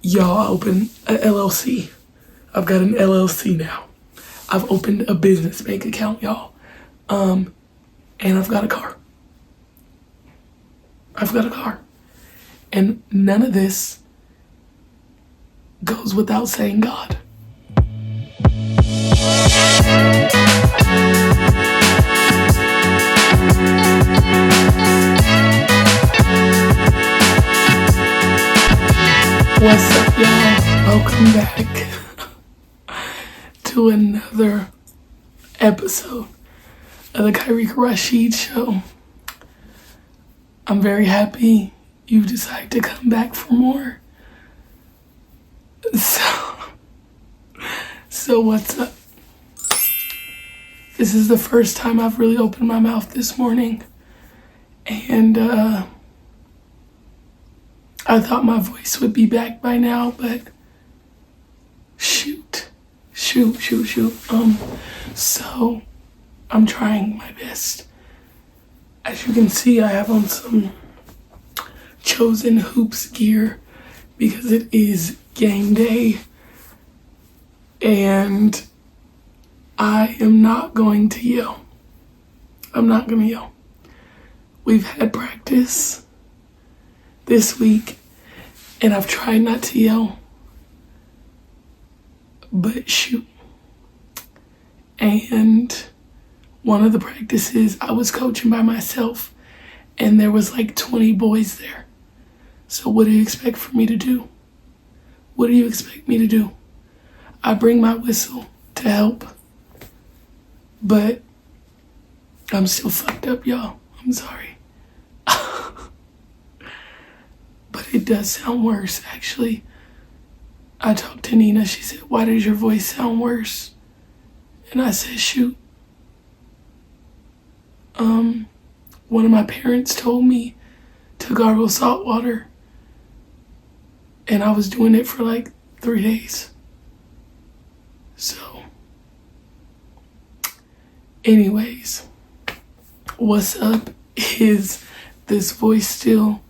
Y'all, I opened a LLC. I've got an LLC now. I've opened a business bank account, y'all. And I've got a car. And none of this goes without saying God. What's up, y'all? Welcome back to another episode of the Kyrique Rashid Show. I'm very happy you've decided to come back for more. So what's up? This is the first time I've really opened my mouth this morning, and I thought my voice would be back by now, but shoot. So I'm trying my best. As you can see, I have on some Chosen Hoops gear because it is game day, and I am not going to yell. We've had practice this week, and I've tried not to yell, but shoot. And one of the practices, I was coaching by myself, and there was like 20 boys there. So what do you expect for me to do? What do you expect me to do? I bring my whistle to help, but I'm still fucked up, y'all. I'm sorry. But it does sound worse, actually. I talked to Nina. She said, "Why does your voice sound worse?" And I said, shoot. One of my parents told me to gargle salt water, and I was doing it for like 3 days. So, anyways, what's up? Is this voice still?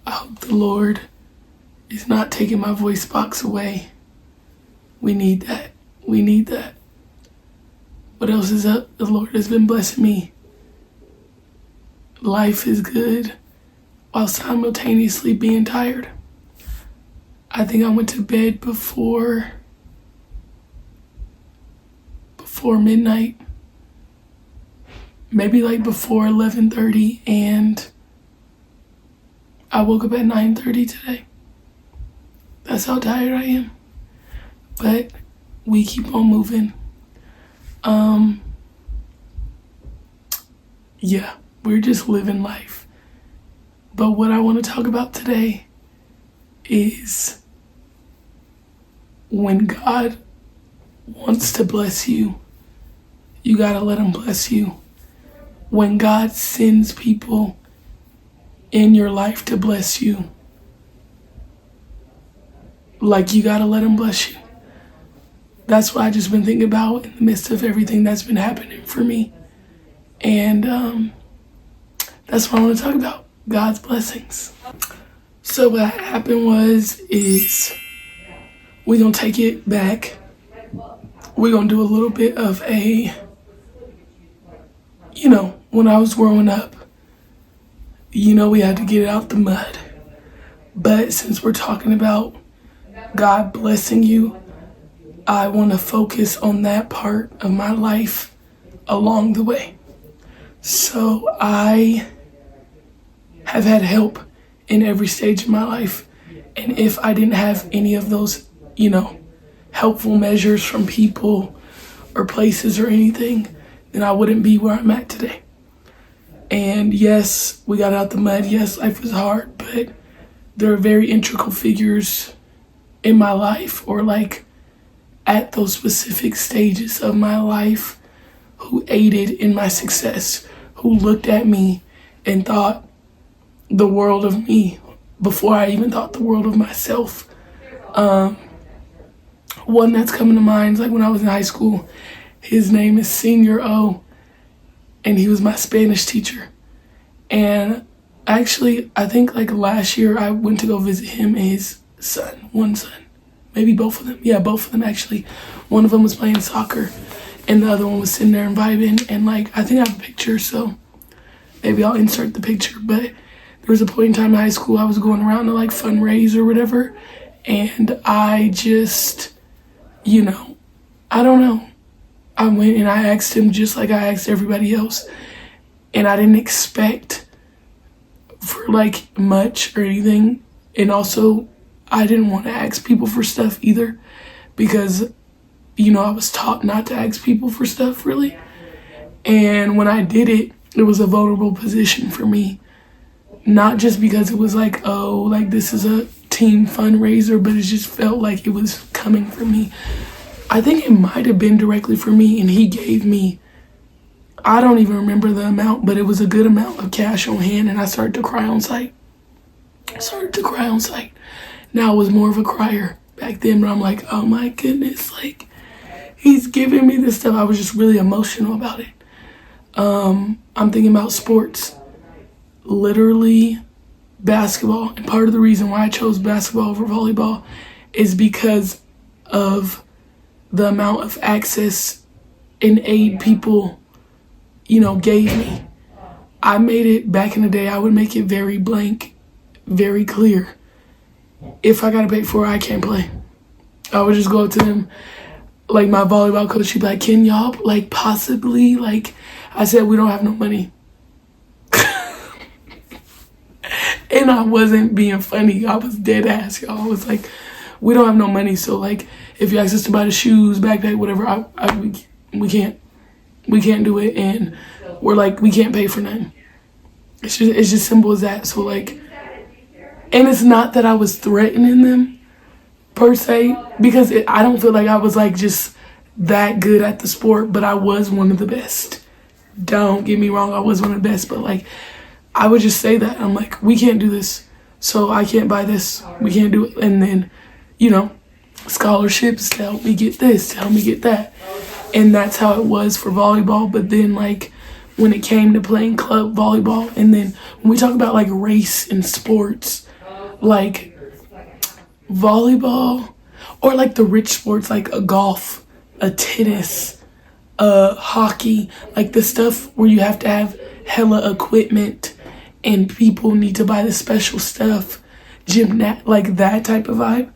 I hope the Lord is not taking my voice box away. We need that. What else is up? The Lord has been blessing me. Life is good while simultaneously being tired. I think I went to bed before midnight. Maybe like before 11:30, and I woke up at 9:30 today. That's how tired I am. But we keep on moving. Yeah, we're just living life. But what I want to talk about today is when God wants to bless you, you gotta let him bless you. When God sends people in your life to bless you, like, you gotta let him bless you. That's what I just been thinking about in the midst of everything that's been happening for me. And that's what I want to talk about, God's blessings. So what happened is we're gonna take it back. We're gonna do a little bit of when I was growing up, we had to get it out the mud. But since we're talking about God blessing you, I want to focus on that part of my life along the way. So I have had help in every stage of my life. And if I didn't have any of those, helpful measures from people or places or anything, then I wouldn't be where I'm at today. And yes, we got out the mud. Yes, life was hard, but there are very integral figures in my life, or like at those specific stages of my life, who aided in my success, who looked at me and thought the world of me before I even thought the world of myself. One that's coming to mind is like when I was in high school. His name is Senior O, and he was my Spanish teacher. And actually, I think like last year I went to go visit him in his one son, maybe both of them. Yeah, both of them actually. One of them was playing soccer and the other one was sitting there and vibing. And like, I think I have a picture, so maybe I'll insert the picture. But there was a point in time in high school I was going around to like fundraise or whatever. And I just, I don't know. I went and I asked him just like I asked everybody else. And I didn't expect for like much or anything. And also, I didn't want to ask people for stuff either because, I was taught not to ask people for stuff really. And when I did it, it was a vulnerable position for me. Not just because it was like, oh, like this is a team fundraiser, but it just felt like it was coming from me. I think it might have been directly for me, and he gave me, I don't even remember the amount, but it was a good amount of cash on hand, and I started to cry on sight. Now I was more of a crier back then, but I'm like, oh my goodness, like he's giving me this stuff. I was just really emotional about it. I'm thinking about sports, literally basketball. And part of the reason why I chose basketball over volleyball is because of the amount of access and aid people, gave me. I made it back in the day. I would make it very blank, very clear. If I gotta pay for it, I can't play. I would just go up to them, like my volleyball coach, she'd be like, can y'all, like possibly, like, I said, we don't have no money. And I wasn't being funny. I was dead ass, y'all. I was like, we don't have no money. So like, if you ask us to buy the shoes, backpack, whatever, we can't do it. And we're like, we can't pay for nothing. It's just simple as that. So like, and it's not that I was threatening them per se, because I don't feel like I was like just that good at the sport, but I was one of the best. Don't get me wrong, I was one of the best, but like, I would just say that. I'm like, we can't do this, so I can't buy this. We can't do it. And then, scholarships to help me get this, to help me get that. And that's how it was for volleyball. But then like, when it came to playing club volleyball, and then when we talk about like race in sports, like volleyball, or like the rich sports like a golf, a tennis, hockey, like the stuff where you have to have hella equipment and people need to buy the special stuff, like that type of vibe.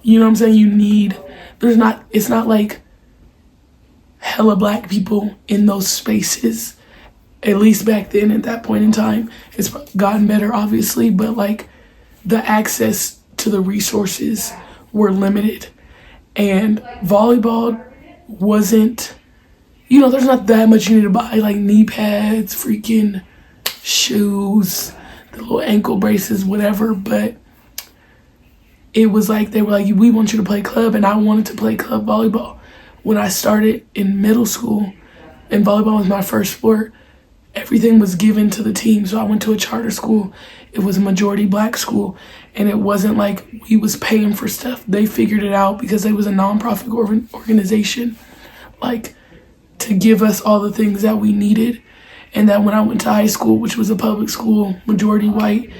You know what I'm saying? It's not like hella black people in those spaces, at least back then at that point in time. It's gotten better obviously, but like the access to the resources were limited. And volleyball wasn't, there's not that much you need to buy, like knee pads, freaking shoes, the little ankle braces, whatever. But it was like, they were like, we want you to play club. And I wanted to play club volleyball. When I started in middle school, and volleyball was my first sport, everything was given to the team. So I went to a charter school. It was a majority black school. And it wasn't like we was paying for stuff. They figured it out because it was a nonprofit organization, like, to give us all the things that we needed. And that when I went to high school, which was a public school, majority white,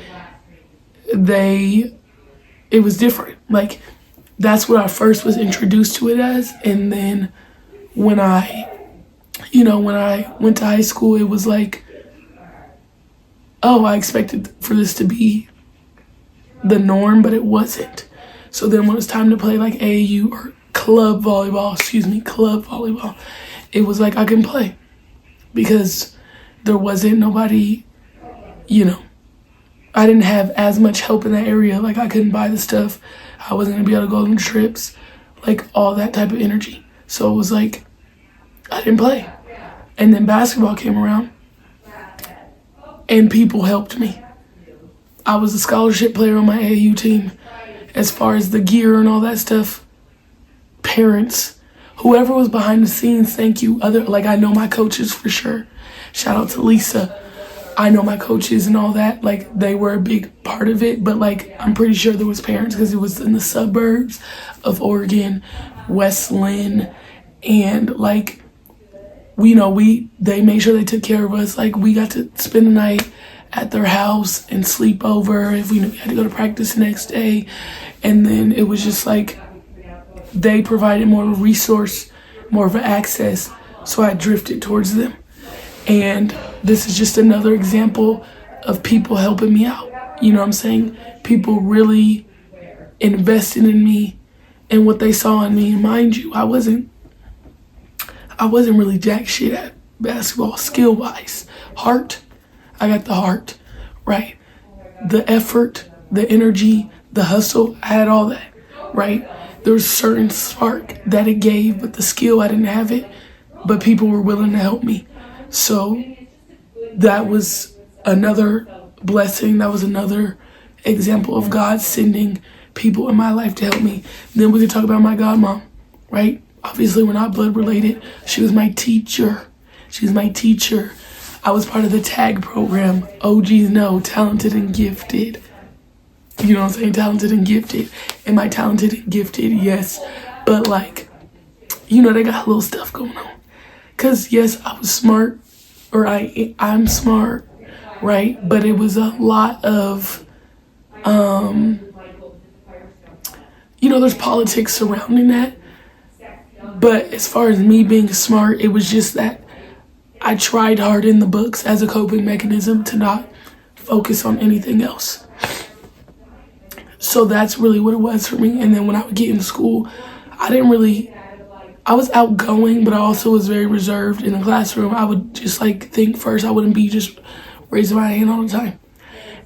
it was different. Like, that's what I first was introduced to it as. And then when I went to high school, it was like, oh, I expected for this to be the norm, but it wasn't. So then when it was time to play like AAU or club volleyball, it was like I can play because there wasn't nobody, I didn't have as much help in that area. Like I couldn't buy the stuff. I wasn't gonna be able to go on trips, like all that type of energy. So it was like, I didn't play. And then basketball came around and people helped me. I was a scholarship player on my AAU team. As far as the gear and all that stuff, parents, whoever was behind the scenes, thank you. I know my coaches for sure. Shout out to Lisa. I know my coaches and all that. Like, they were a big part of it. But, like, I'm pretty sure there was parents because it was in the suburbs of Oregon, West Lynn. And, like, they made sure they took care of us. Like, we got to spend the night at their house and sleep over if we knew we had to go to practice the next day. And then it was just like they provided more of a resource, more of an access. So I drifted towards them. And this is just another example of people helping me out. You know what I'm saying? People really invested in me and what they saw in me. And mind you, I wasn't really jack shit at basketball skill wise. Heart, I got the heart, right? The effort, the energy, the hustle, I had all that, right? There was a certain spark that it gave, but the skill, I didn't have it, but people were willing to help me. So that was another blessing. That was another example of God sending people in my life to help me. Then we could talk about my godmom, right? Obviously, we're not blood related. She was my teacher. She's my teacher. I was part of the TAG program. OGs know, talented and gifted. You know what I'm saying? Talented and gifted. Am I talented and gifted? Yes. But like, you know, they got a little stuff going on. Because yes, I was smart, or I'm smart, right? But it was a lot of, you know, there's politics surrounding that. But as far as me being smart, it was just that I tried hard in the books as a coping mechanism to not focus on anything else. So that's really what it was for me. And then when I would get in school, I was outgoing, but I also was very reserved in the classroom. I would just like think first. I wouldn't be just raising my hand all the time.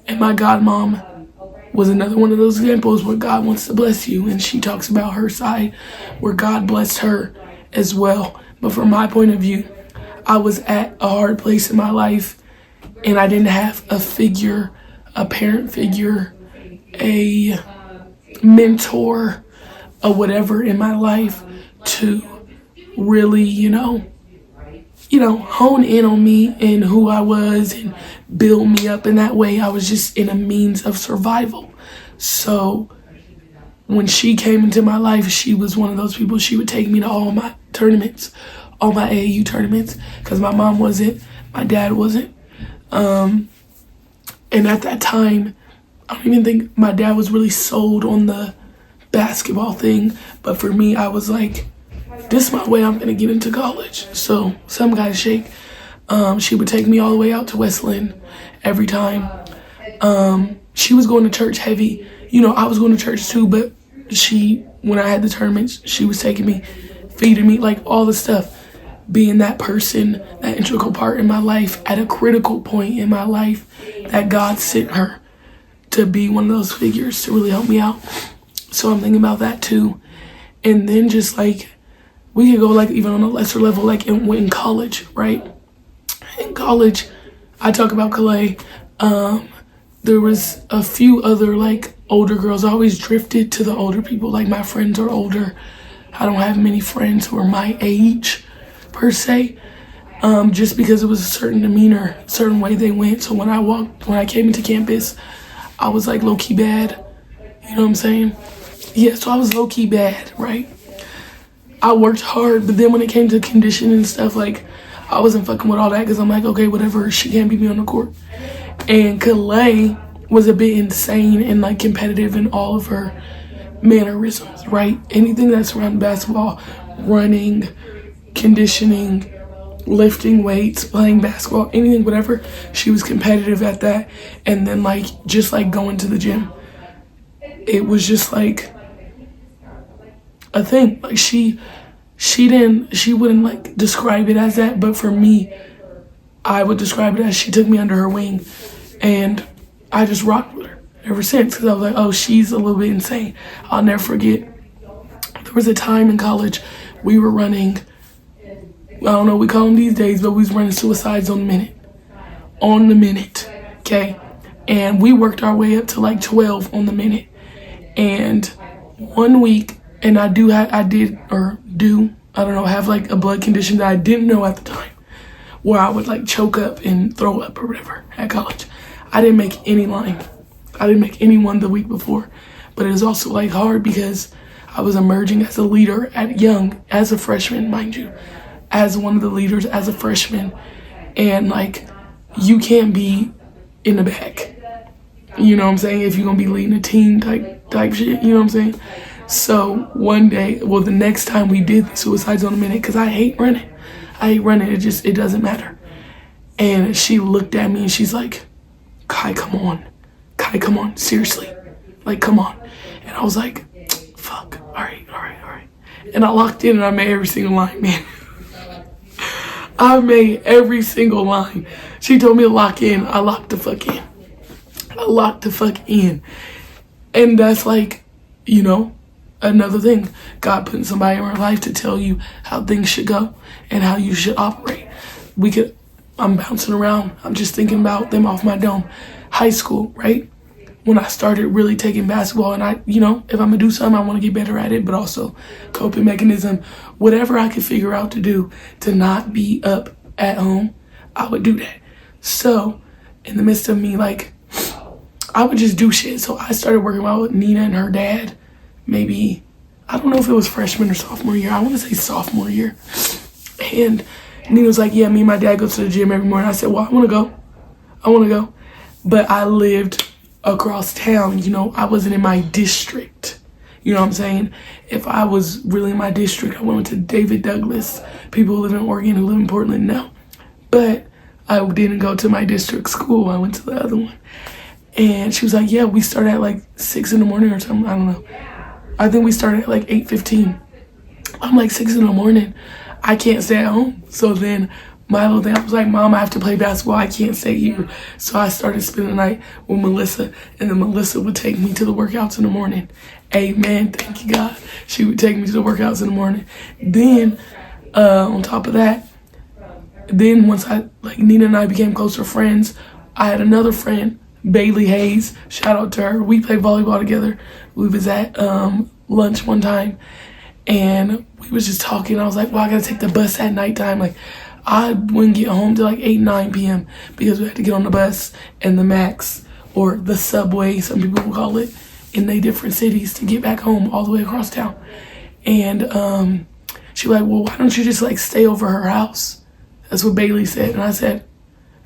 And my godmom was another one of those examples where God wants to bless you. And she talks about her side where God blessed her as well. But from my point of view, I was at a hard place in my life and I didn't have a figure, a parent figure, a mentor, or whatever in my life to really, you know, hone in on me and who I was and build me up in that way. I was just in a means of survival. So when she came into my life, she was one of those people. She would take me to all my tournaments, all my AAU tournaments, because my mom wasn't, my dad wasn't. And at that time, I don't even think my dad was really sold on the basketball thing. But for me, I was like, this is my way I'm gonna get into college. So some gotta shake. She would take me all the way out to West Lynn every time. She was going to church heavy. You know, I was going to church too, but when I had the tournaments, she was taking me, feeding me, like all the stuff. Being that person, that integral part in my life at a critical point in my life that God sent her to be one of those figures to really help me out. So I'm thinking about that too. And then just like, we could go like even on a lesser level, like in college, right? In college, I talk about Calais. There was a few other like older girls. I always drifted to the older people. Like my friends are older. I don't have many friends who are my age per se. Just because it was a certain demeanor, certain way they went. So when I came into campus, I was like low-key bad. You know what I'm saying? Yeah, so I was low-key bad, right? I worked hard, but then when it came to conditioning and stuff, like, I wasn't fucking with all that because I'm like, okay, whatever, she can't beat me on the court. And Calais was a bit insane and, like, competitive in all of her mannerisms, right? Anything that's around basketball, running, conditioning, lifting weights, playing basketball, anything, whatever, she was competitive at that. And then, like, just, like, going to the gym. It was just, like, a thing. Like she wouldn't like describe it as that, but for me, I would describe it as she took me under her wing, and I just rocked with her ever since because I was like, oh, she's a little bit insane. I'll never forget. There was a time in college we were running, I don't know what we call them these days, but we was running suicides on the minute, okay? And we worked our way up to like 12 on the minute. And one week, and I have like a blood condition that I didn't know at the time, where I would like choke up and throw up or whatever at college. I didn't make any line. I didn't make any one the week before. But it was also like hard because I was emerging as a leader as a freshman, mind you, as one of the leaders as a freshman. And like, you can't be in the back. You know what I'm saying? If you're gonna be leading a team type shit, you know what I'm saying? So one day, well, the next time we did the Suicides on a Minute, because I hate running. It doesn't matter. And she looked at me and she's like, Kai, come on. Kai, come on. Seriously. Like, come on. And I was like, fuck. All right. And I locked in and I made every single line, man. I made every single line. She told me to lock in. I locked the fuck in. And that's like, you know, another thing. God putting somebody in our life to tell you how things should go and how you should operate. I'm bouncing around. I'm just thinking about them off my dome. High school, right? When I started really taking basketball, and I, you know, if I'm gonna do something, I want to get better at it, but also coping mechanism, whatever I could figure out to do to not be up at home, I would do that. So in the midst of me, like, I would just do shit. So I started working out with Nina and her dad, maybe, I don't know if it was freshman or sophomore year. I want to say sophomore year. And Nina was like, yeah, me and my dad go to the gym every morning. I said, well, I want to go. But I lived across town, you know, I wasn't in my district. You know what I'm saying? If I was really in my district, I went to David Douglas. People who live in Oregon, who live in Portland, no. But I didn't go to my district school. I went to the other one. And she was like, yeah, we started at like 6 in the morning or something. I don't know. I think we started at like 8:15. I'm like, 6 in the morning. I can't stay at home. So then my little thing, I was like, Mom, I have to play basketball. I can't stay here. So I started spending the night with Melissa, and then Melissa would take me to the workouts in the morning. Amen. Thank you, God. She would take me to the workouts in the morning. Then, on top of that, then once Nina and I became closer friends, I had another friend, Bailey Hayes. Shout out to her. We played volleyball together. We was at lunch one time, and we was just talking. I was like, well, I gotta take the bus at nighttime. Like, I wouldn't get home till like 8, 9 p.m. because we had to get on the bus and the Max, or the subway, some people will call it, in the different cities to get back home all the way across town. And she was like, well, why don't you just like stay over her house? That's what Bailey said. And I said,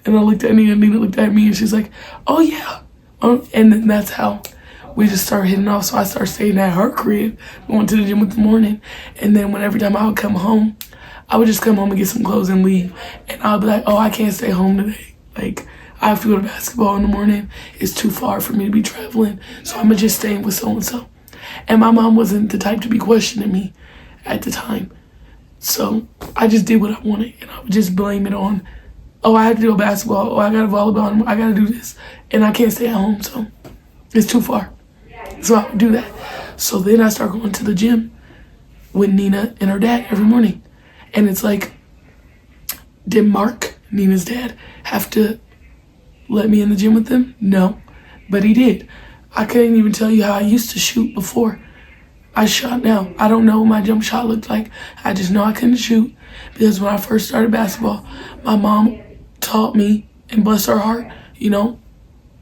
and I looked at Nina, and Nina looked at me, and she's like, oh yeah. And then that's how we just started hitting off. So I started staying at her crib, going to the gym in the morning. And then every time I would come home, I would just come home and get some clothes and leave. And I would be like, oh, I can't stay home today. Like, I have to go to basketball in the morning. It's too far for me to be traveling. So I'm just staying with so-and-so. And my mom wasn't the type to be questioning me at the time. So I just did what I wanted. And I would just blame it on, oh, I have to do basketball. Oh, I got a volleyball. I got to do this. And I can't stay at home. So it's too far. So I would do that. So then I started going to the gym with Nina and her dad every morning. And it's like, did Mark, Nina's dad, have to let me in the gym with them? No, but he did. I couldn't even tell you how I used to shoot before I shot now. I don't know what my jump shot looked like. I just know I couldn't shoot because when I first started basketball, my mom taught me, and bless her heart, you know,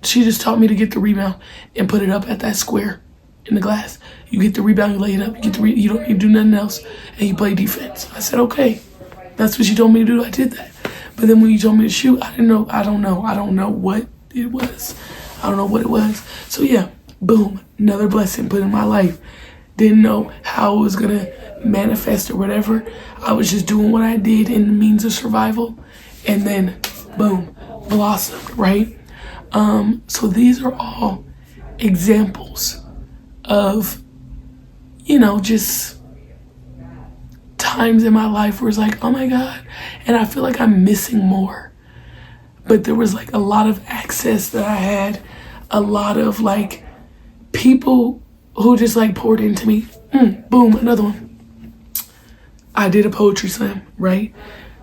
she just taught me to get the rebound and put it up at that square in the glass. You get the rebound, you lay it up, you don't need to do nothing else, and you play defense. I said, okay, that's what you told me to do. I did that. But then when you told me to shoot, I don't know what it was. I don't know what it was. So yeah, boom, another blessing put in my life. Didn't know how it was gonna manifest or whatever. I was just doing what I did in the means of survival, and then boom, blossomed, right? So these are all examples of, you know, just times in my life where it's like, oh my God, and I feel like I'm missing more. But there was like a lot of access that I had, a lot of like people who just like poured into me. Boom, another one. I did a poetry slam, right?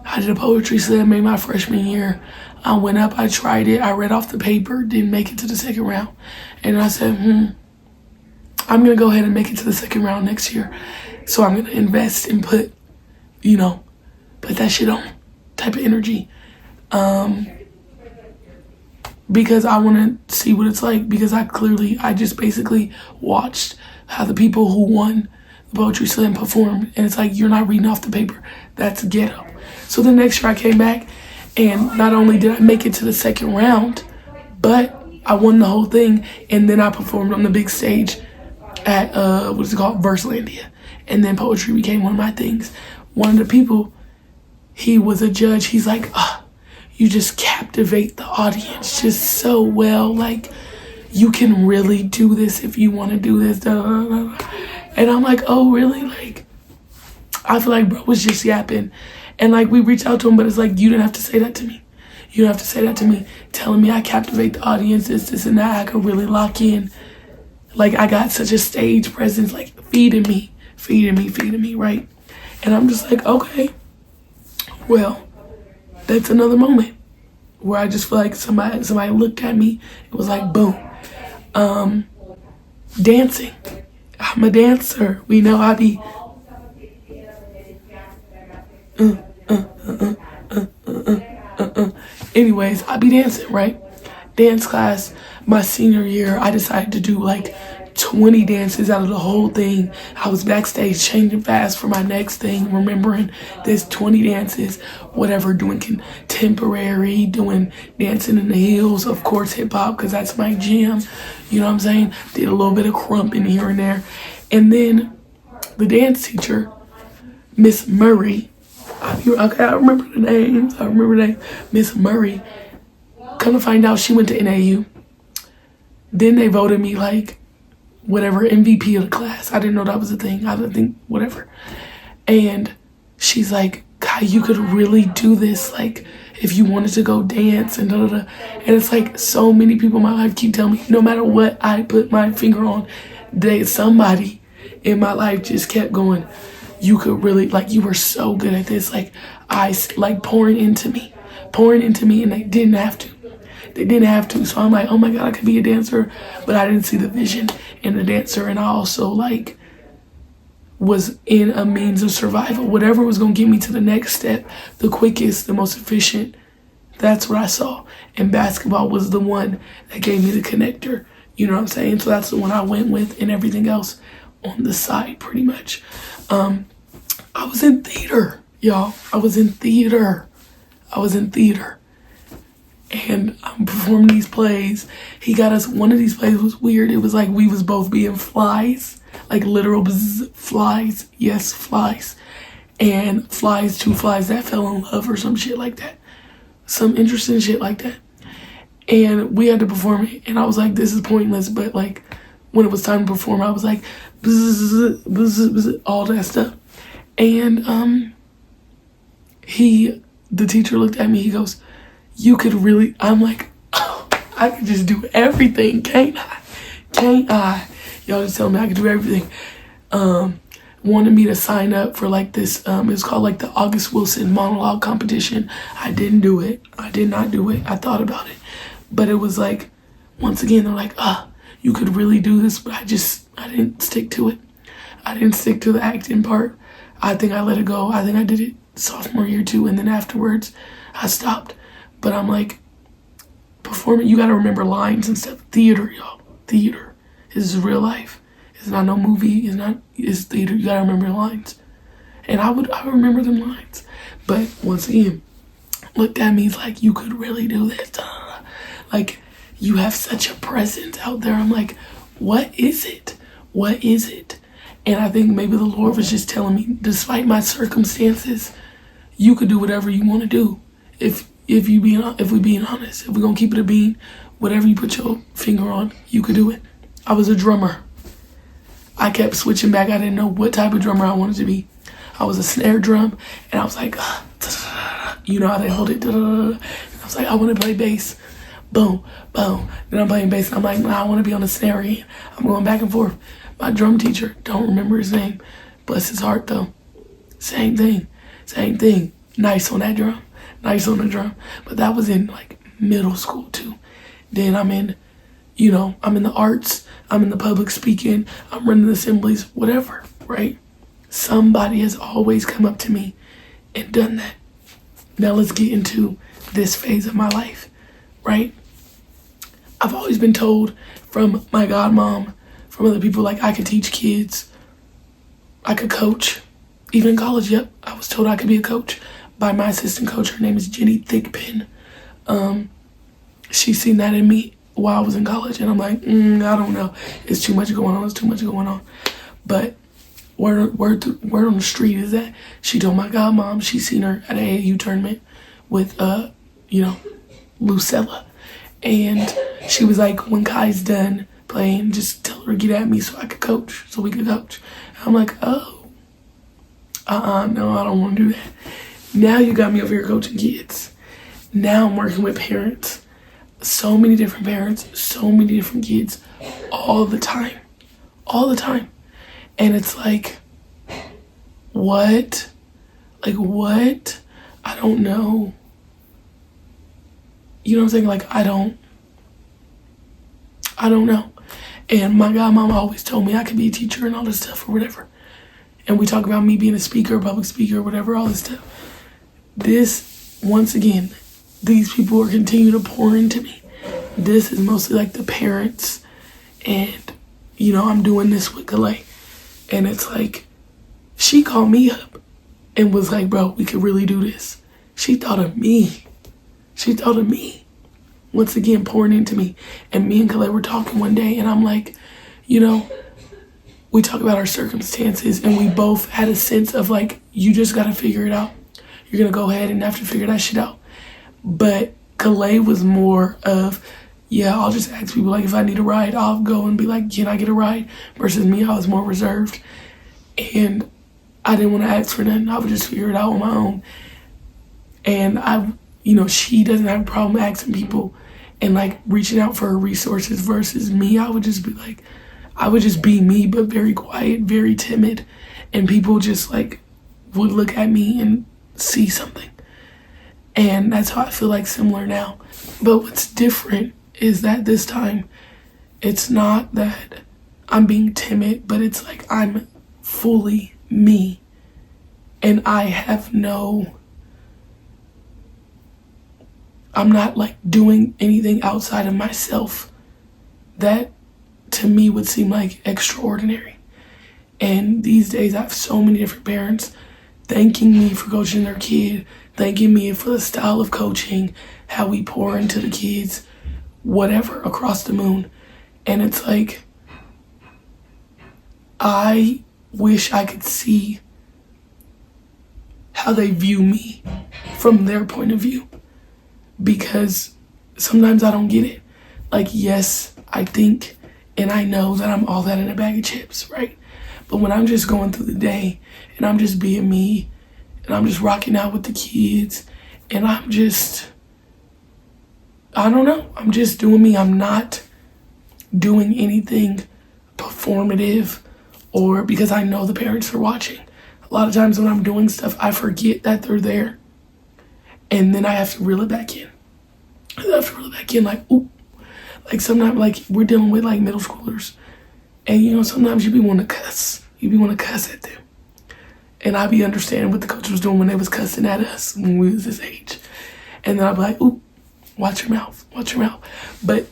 I did a poetry slam in my freshman year. I went up, I tried it, I read off the paper, didn't make it to the second round. And I said, I'm gonna go ahead and make it to the second round next year. So I'm gonna invest and put that shit on type of energy. Because I wanna see what it's like, because I just basically watched how the people who won the poetry slam performed. And it's like, you're not reading off the paper, that's ghetto. So the next year I came back, and not only did I make it to the second round, But I won the whole thing, and then I performed on the big stage at what is it called, Verselandia, and then poetry became one of my things. One of the people, he was a judge. He's like, you just captivate the audience just so well. Like, you can really do this if you want to do this. And I'm like, oh, really? Like, I feel like bro was just yapping. And like, we reached out to him, but it's like, you didn't have to say that to me. You don't have to say that to me, telling me I captivate the audience, this and that. I could really lock in. Like, I got such a stage presence, like feeding me, right? And I'm just like, okay, well, that's another moment where I just feel like somebody looked at me. It was like, boom. Dancing. I'm a dancer. We know I be. Anyways, I be dancing, right? Dance class, my senior year, I decided to do like 20 dances out of the whole thing. I was backstage changing fast for my next thing, remembering this 20 dances, whatever, doing contemporary, doing dancing in the hills, of course hip hop, because that's my jam. You know what I'm saying? Did a little bit of crumping here and there. And then the dance teacher, Miss Murray, I remember the name. Miss Murray. Come to find out, she went to NAU. Then they voted me like whatever MVP of the class. I didn't know that was a thing. I didn't think whatever. And she's like, Kai, you could really do this. Like, if you wanted to go dance and da da da. And it's like, so many people in my life keep telling me, no matter what I put my finger on, somebody in my life just kept going, you could really, like, you were so good at this. Like, pouring into me, and they didn't have to. So I'm like, oh my God, I could be a dancer, but I didn't see the vision in the dancer. And I also like was in a means of survival. Whatever was going to get me to the next step, the quickest, the most efficient. That's what I saw. And basketball was the one that gave me the connector. You know what I'm saying? So that's the one I went with, and everything else on the side pretty much. I was in theater, y'all. I was in theater. And I'm performing these plays. He got us, one of these plays was weird. It was like we was both being flies, like literal flies. Yes, flies. And flies, two flies that fell in love or some shit like that. Some interesting shit like that. And we had to perform it. And I was like, this is pointless. But like, when it was time to perform, I was like, all that stuff. And the teacher looked at me, he goes, you could really, I'm like, oh, I could just do everything, can't I? Y'all just tell me I could do everything. Wanted me to sign up for like this, it's called like the August Wilson monologue competition. I didn't do it. I did not do it. I thought about it. But it was like, once again, they're like, you could really do this, but I didn't stick to it. I didn't stick to the acting part. I think I let it go. I think I did it sophomore year too, and then afterwards I stopped. But I'm like, performing, you gotta remember lines and stuff. Theater, y'all. Theater. This is real life. It's not no movie. It's theater. You gotta remember lines. And I remember them lines. But once again, looked at me, he's like, you could really do this. Like, you have such a presence out there. I'm like, what is it? And I think maybe the Lord was just telling me, despite my circumstances, you could do whatever you want to do. If we're being honest, if we're gonna keep it a bean, whatever you put your finger on, you could do it. I was a drummer. I kept switching back. I didn't know what type of drummer I wanted to be. I was a snare drum, and I was like, you know how they hold it. And I was like, I want to play bass. Boom, boom. Then I'm playing bass. I'm like, nah, I want to be on the snare again. I'm going back and forth. My drum teacher, don't remember his name. Bless his heart though. Same thing. Nice on that drum. But that was in like middle school too. Then I'm in the arts. I'm in the public speaking. I'm running assemblies, whatever, right? Somebody has always come up to me and done that. Now let's get into this phase of my life, right? I've always been told from my godmom, from other people, like I could teach kids, I could coach. Even in college, yep, I was told I could be a coach by my assistant coach. Her name is Jenny Thickpin. She's seen that in me while I was in college. And I'm like, I don't know. It's too much going on. It's too much going on. But word on the street is that she told my godmom she seen her at an AAU tournament with, Lucella. And she was like, when Kai's done playing, just tell her to get at me so we could coach. I'm like, oh, no, I don't want to do that. Now you got me over here coaching kids. Now I'm working with parents. So many different parents, so many different kids, all the time. And it's like, what? Like, what? I don't know. You know what I'm saying? Like, I don't know. And my godmom always told me I could be a teacher and all this stuff or whatever. And we talk about me being a speaker, public speaker, whatever, all this stuff. This, once again, these people are continuing to pour into me. This is mostly like the parents. And, I'm doing this with Calais. And it's like, she called me up and was like, bro, we could really do this. She thought of me. Once again, pouring into me. And me and Calais were talking one day, and I'm like, we talk about our circumstances, and we both had a sense of like, you just got to figure it out. You're going to go ahead and have to figure that shit out. But Calais was more of, yeah, I'll just ask people, like, if I need a ride, I'll go and be like, can I get a ride? Versus me, I was more reserved. And I didn't want to ask for nothing. I would just figure it out on my own. And she doesn't have a problem asking people and like reaching out for her resources versus me. I would just be me, but very quiet, very timid. And people just like would look at me and see something. And that's how I feel like similar now. But what's different is that this time it's not that I'm being timid, but it's like I'm fully me. And I'm not like doing anything outside of myself that to me would seem like extraordinary. And these days I have so many different parents thanking me for coaching their kid, thanking me for the style of coaching, how we pour into the kids, whatever, across the moon. And it's like, I wish I could see how they view me from their point of view. Because sometimes I don't get it. Like, yes, I think and I know that I'm all that in a bag of chips, right? But when I'm just going through the day and I'm just being me and I'm just rocking out with the kids and I'm just doing me. I'm not doing anything performative or because I know the parents are watching. A lot of times when I'm doing stuff, I forget that they're there. And then I have to reel it back in. Like, ooh. Like sometimes, like we're dealing with like middle schoolers. And sometimes you be wanting to cuss. You be wanting to cuss at them. And I be understanding what the coach was doing when they was cussing at us when we was this age. And then I'd be like, ooh, watch your mouth. But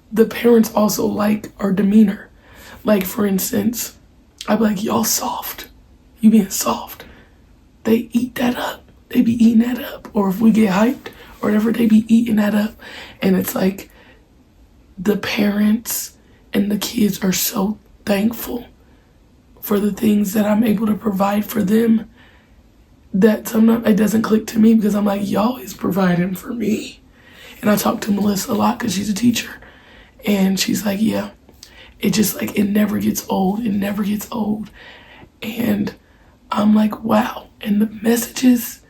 the parents also like our demeanor. Like for instance, I'd be like, y'all soft. You being soft. They eat that up. They be eating that up. Or if we get hyped or whatever, they be eating that up. And it's like the parents and the kids are so thankful for the things that I'm able to provide for them that sometimes it doesn't click to me because I'm like, y'all is providing for me. And I talk to Melissa a lot because she's a teacher. And she's like, yeah, it just like, it never gets old. And I'm like, wow. And the messages,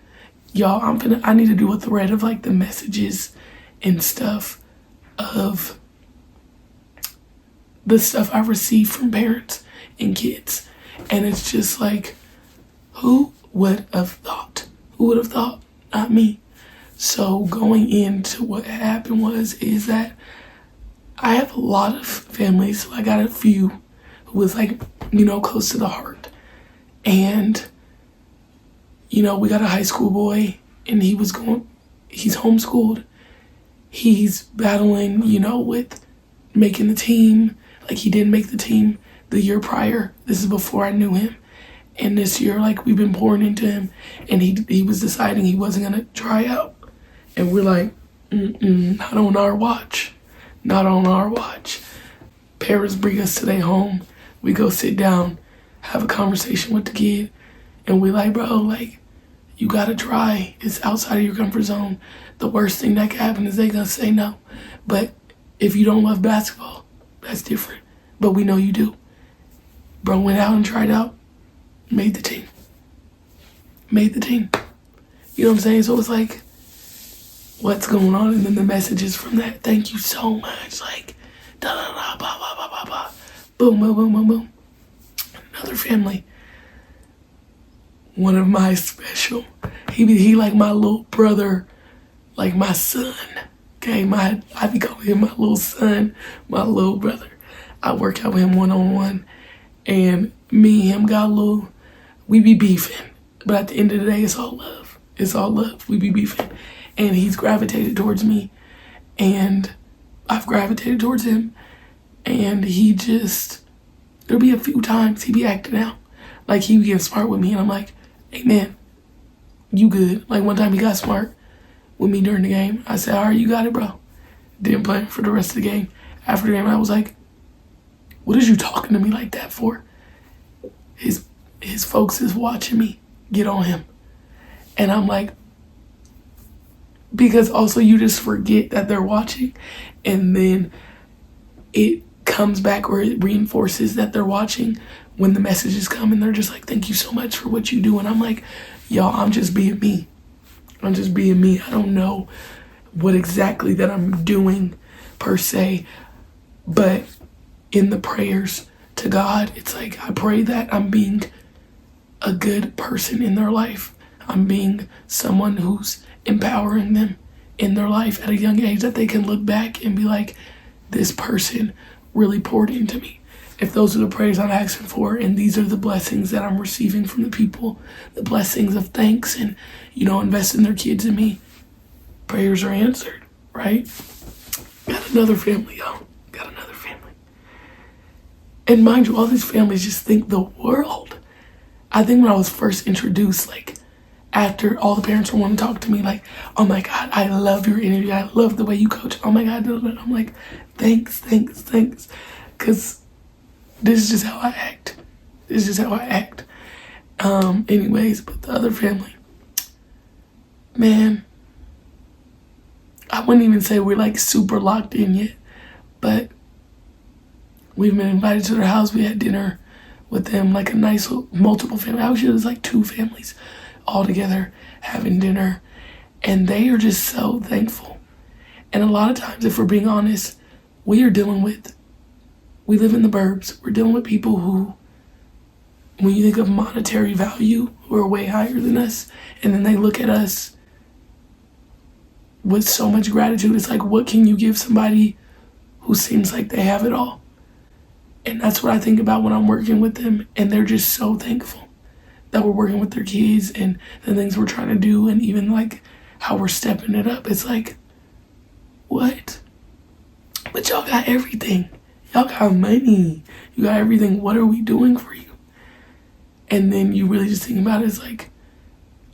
y'all, I need to do a thread of like the messages and stuff of the stuff I receive from parents and kids. And it's just like, who would have thought? Not me. So going into what happened is that I have a lot of families. So I got a few who was like, close to the heart. And, we got a high school boy and he's homeschooled. He's battling, with making the team. Like he didn't make the team the year prior. This is before I knew him. And this year, like we've been pouring into him and he was deciding he wasn't gonna try out. And we're like, not on our watch. Not on our watch. Parents bring us to their home. We go sit down, have a conversation with the kid, and we like, bro, like, you gotta try. It's outside of your comfort zone. The worst thing that can happen is they gonna say no. But if you don't love basketball, that's different. But we know you do. Bro went out and tried out, made the team. Made the team. You know what I'm saying? So it's like, what's going on? And then the messages from that, thank you so much. Like, da da da, blah, blah, blah, blah, blah. Boom, boom, boom, boom, boom. Another family. One of my special. He like my little brother, like my son. Okay, I be calling him my little son, my little brother. I work out with him one-on-one. And me and him got a little, we be beefing. But at the end of the day, it's all love. It's all love. We be beefing. And he's gravitated towards me. And I've gravitated towards him. And he just, there'll be a few times he be acting out. Like he be getting smart with me. And I'm like, hey man, you good. Like one time he got smart with me during the game. I said, all right, you got it, bro. Didn't play him for the rest of the game. After the game, I was like, what is you talking to me like that for? His folks is watching me. Get on him. And I'm like, because also you just forget that they're watching, and then it comes back or it reinforces that they're watching when the messages come and they're just like, thank you so much for what you do. And I'm like, y'all, I'm just being me. I'm just being me. I don't know what exactly that I'm doing per se, but in the prayers to God, it's like I pray that I'm being a good person in their life. I'm being someone who's empowering them in their life at a young age, that they can look back and be like, this person really poured into me. If those are the prayers I'm asking for, and these are the blessings that I'm receiving from the people, the blessings of thanks and, investing their kids in me, prayers are answered, right? Got another family, y'all. Got another family. And mind you, all these families just think the world. I think when I was first introduced, like, after all the parents were wanting to talk to me, like, oh my God, I love your energy. I love the way you coach. Oh my God. I'm like, thanks. Because this is just how I act. Anyways, but the other family, man, I wouldn't even say we're like super locked in yet, but we've been invited to their house. We had dinner with them, like a nice multiple family. Actually, it was like 2 families all together having dinner, and they are just so thankful. And a lot of times, if we're being honest, we live in the burbs. We're dealing with people who, when you think of monetary value, who are way higher than us, and then they look at us with so much gratitude. It's like, what can you give somebody who seems like they have it all? And that's what I think about when I'm working with them, and they're just so thankful that we're working with their kids and the things we're trying to do, and even like how we're stepping it up. It's like, what? But y'all got everything. Y'all got money. You got everything. What are we doing for you? And then you really just think about it, it's like,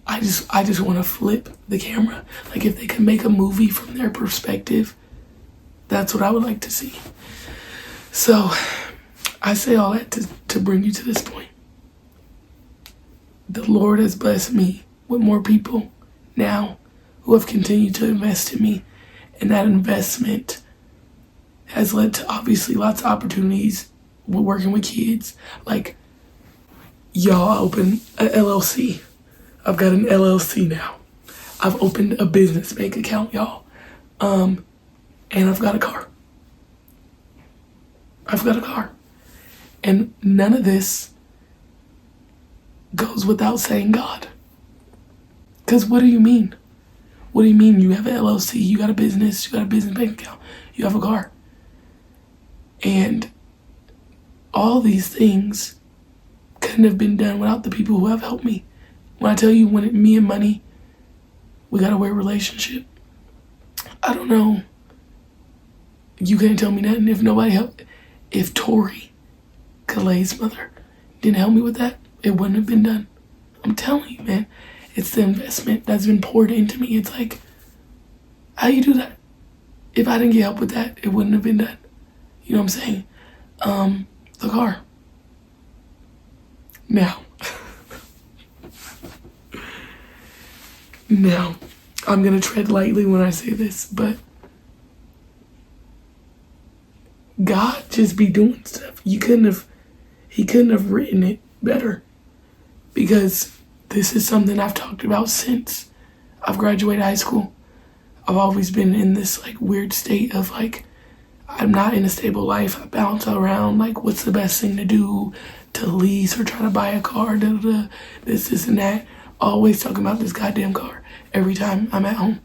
I just want to flip the camera. Like, if they could make a movie from their perspective, that's what I would like to see. So I say all that to bring you to this point. The Lord has blessed me with more people now who have continued to invest in me. And that investment has led to obviously lots of opportunities with working with kids. Like, y'all, I opened an LLC. I've got an LLC now. I've opened a business bank account, y'all. And I've got a car. And none of this goes without saying God. Because what do you mean? What do you mean you have an LLC, you got a business bank account, you have a car? And all these things couldn't have been done without the people who have helped me. When I tell you, when me and money, we got a weird relationship. I don't know. You can't tell me nothing if nobody helped. If Tori, Kalay's mother, didn't help me with that, it wouldn't have been done. I'm telling you, man. It's the investment that's been poured into me. It's like, how you do that? If I didn't get help with that, it wouldn't have been done. You know what I'm saying? The car. Now, I'm gonna tread lightly when I say this, but God just be doing stuff. He couldn't have written it better, because this is something I've talked about since I've graduated high school. I've always been in this like weird state of like, I'm not in a stable life. I bounce around like, what's the best thing to do, to lease or try to buy a car, this and that. Always talking about this goddamn car. Every time I'm at home,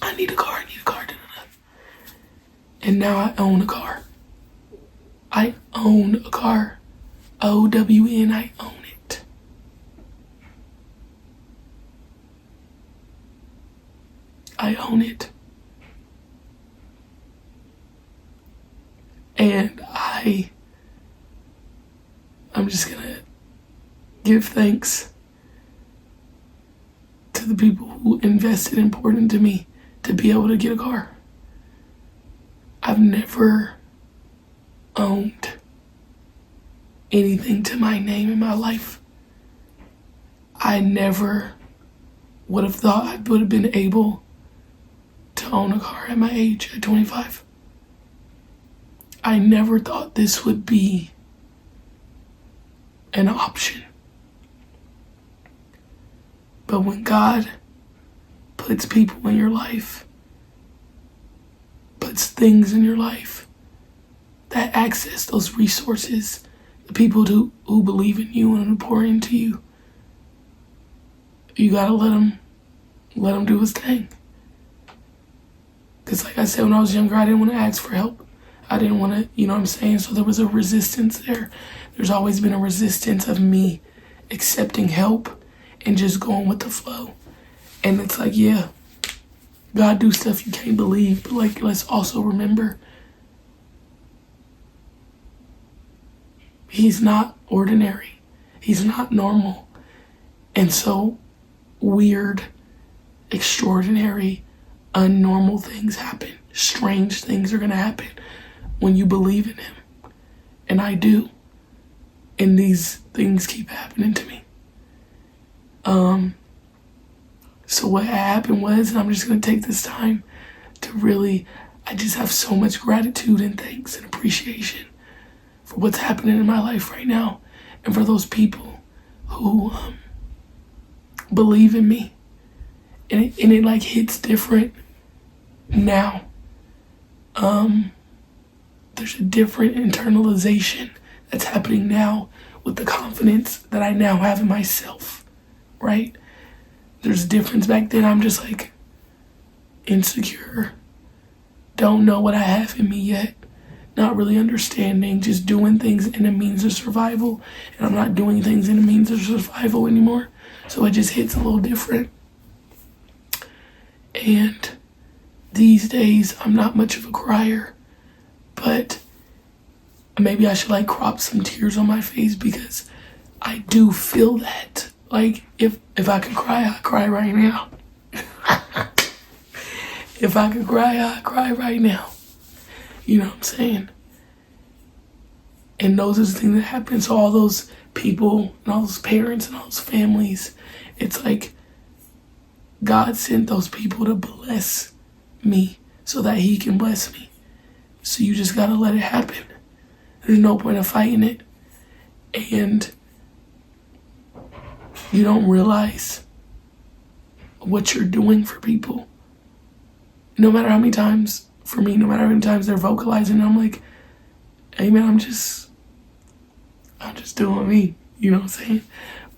I need a car, And now I own a car. I own a car. OWN, I own it. I own it. And I'm just gonna give thanks to the people who invested in pouring into me to be able to get a car. I've never owned anything to my name in my life. I never would have thought I would have been able to own a car at my age, at 25. I never thought this would be an option. But when God puts people in your life, puts things in your life that access those resources, the people who believe in you and who pour into you, you gotta let him do his thing. Because like I said, when I was younger, I didn't want to ask for help. I didn't want to, you know what I'm saying? So there was a resistance there. There's always been a resistance of me accepting help and just going with the flow. And it's like, yeah, God do stuff you can't believe, but like, let's also remember, he's not ordinary. He's not normal. And so weird, extraordinary, unnormal things happen. Strange things are gonna happen when you believe in him. And I do. And these things keep happening to me. So what happened was, and I'm just gonna take this time to really, I just have so much gratitude and thanks and appreciation for what's happening in my life right now, and for those people who believe in me. And it like hits different now. There's a different internalization that's happening now with the confidence that I now have in myself, right? There's a difference. Back then I'm just like insecure, don't know what I have in me yet, not really understanding, just doing things in a means of survival, and I'm not doing things in a means of survival anymore. So it just hits a little different. And these days I'm not much of a crier, but maybe I should like crop some tears on my face, because I do feel that. Like if I could cry, I'd cry right now. If I could cry, I'd cry right now. You know what I'm saying? And those are the things that happen. So all those people and all those parents and all those families, it's like God sent those people to bless me so that he can bless me. So you just gotta let it happen. There's no point of fighting it. And you don't realize what you're doing for people. No matter how many times, for me, no matter how many times they're vocalizing, I'm like, hey man, I'm just doing me, you know what I'm saying?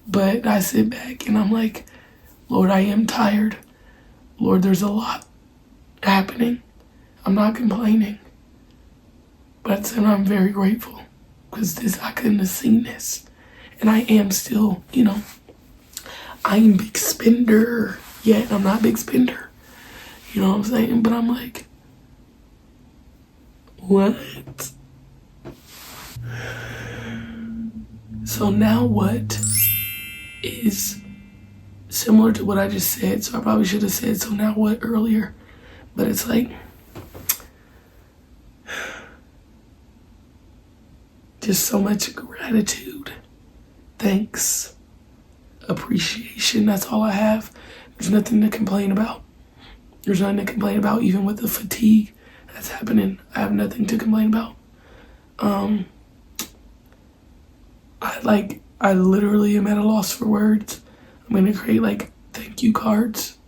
But I sit back and I'm like, Lord, I am tired. Lord, there's a lot happening. I'm not complaining. But I'm very grateful, because I couldn't have seen this. And I am still, you know, I ain't big spender yet. I'm not big spender. You know what I'm saying? But I'm like, what? So now what is similar to what I just said. So I probably should have said so now what earlier. But it's like, just so much gratitude, thanks, appreciation. That's all I have. There's nothing to complain about. There's nothing to complain about, even with the fatigue that's happening. I have nothing to complain about. I literally am at a loss for words. I'm gonna create like thank you cards.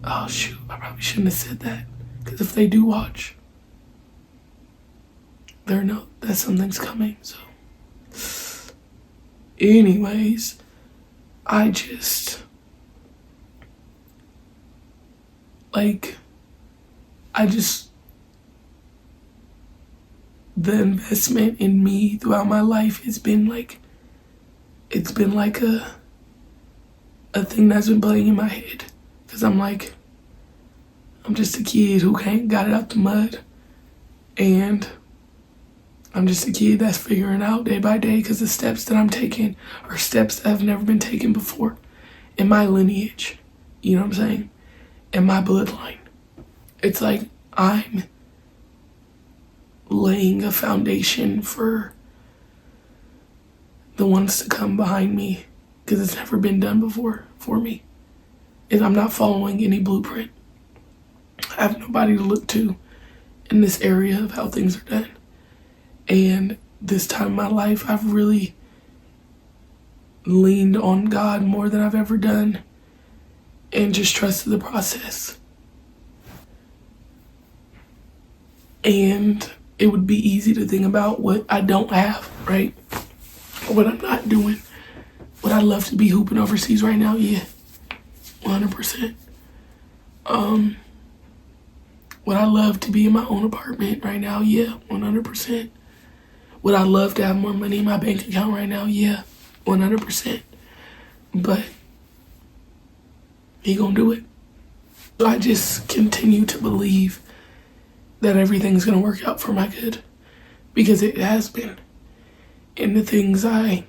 Oh shoot, I probably shouldn't have said that, because if they do watch, they're know that something's coming. So anyways, I just the investment in me throughout my life has been like, it's been like a thing that's been playing in my head. Cause I'm just a kid who got it out the mud, and I'm just a kid that's figuring out day by day, because the steps that I'm taking are steps that have never been taken before in my lineage. You know what I'm saying? In my bloodline. It's like I'm laying a foundation for the ones to come behind me, because it's never been done before for me. And I'm not following any blueprint. I have nobody to look to in this area of how things are done. And this time in my life, I've really leaned on God more than I've ever done, and just trusted the process. And it would be easy to think about what I don't have, right? What I'm not doing. Would I love to be hooping overseas right now? Yeah, 100%. Would I love to be in my own apartment right now? Yeah, 100%. Would I love to have more money in my bank account right now? Yeah, 100%. But he gonna do it. So I just continue to believe that everything's gonna work out for my good, because it has been. And the things I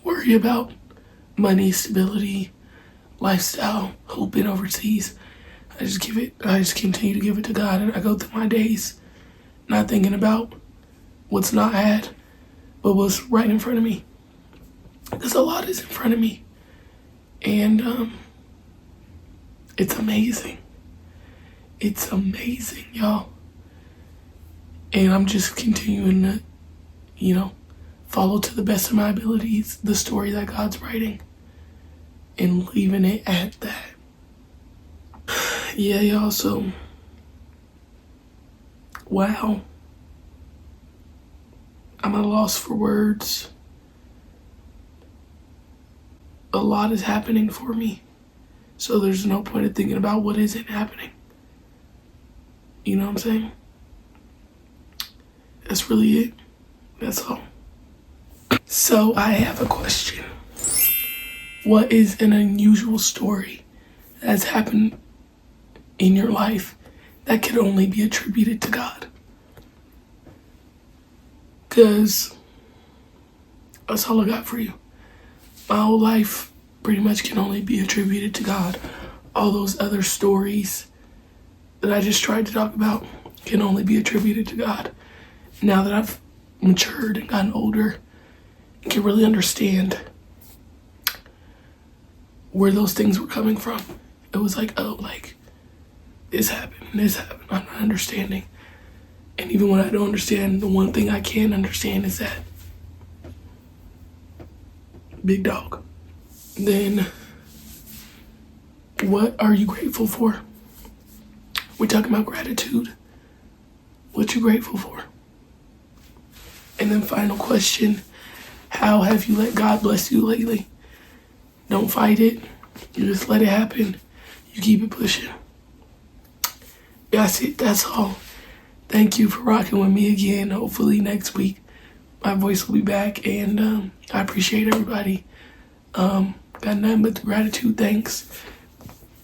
worry about, money, stability, lifestyle, hoping overseas, I just continue to give it to God, and I go through my days not thinking about what's not had, but what's right in front of me. Because a lot is in front of me. And it's amazing. It's amazing, y'all. And I'm just continuing to, follow to the best of my abilities the story that God's writing, and leaving it at that. Yeah, y'all, so wow. I'm at a loss for words. A lot is happening for me, so there's no point in thinking about what isn't happening. You know what I'm saying? That's really it. That's all. So I have a question. What is an unusual story that's happened in your life that could only be attributed to God? Because that's all I got for you. My whole life pretty much can only be attributed to God. All those other stories that I just tried to talk about can only be attributed to God. Now that I've matured and gotten older, I can really understand where those things were coming from. It was like, this happened, I'm not understanding. And even when I don't understand, the one thing I can understand is that big dog. Then what are you grateful for? We're talking about gratitude. What you grateful for? And then final question, how have you let God bless you lately? Don't fight it. You just let it happen. You keep it pushing. That's it. That's all. Thank you for rocking with me again. Hopefully next week my voice will be back, and I appreciate everybody. Got nothing but gratitude. Thanks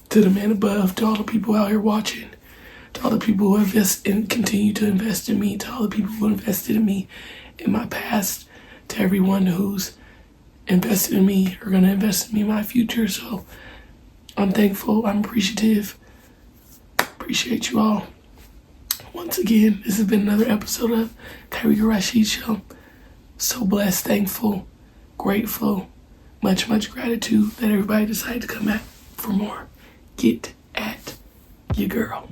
to the man above, to all the people out here watching, to all the people who invest and continue to invest in me, to all the people who invested in me in my past, to everyone who's invested in me or gonna invest in me in my future. So I'm thankful. I'm appreciative. Appreciate you all. Once again, this has been another episode of Kyrie Rashid Show. So blessed, thankful, grateful, much gratitude that everybody decided to come back for more. Get at your girl.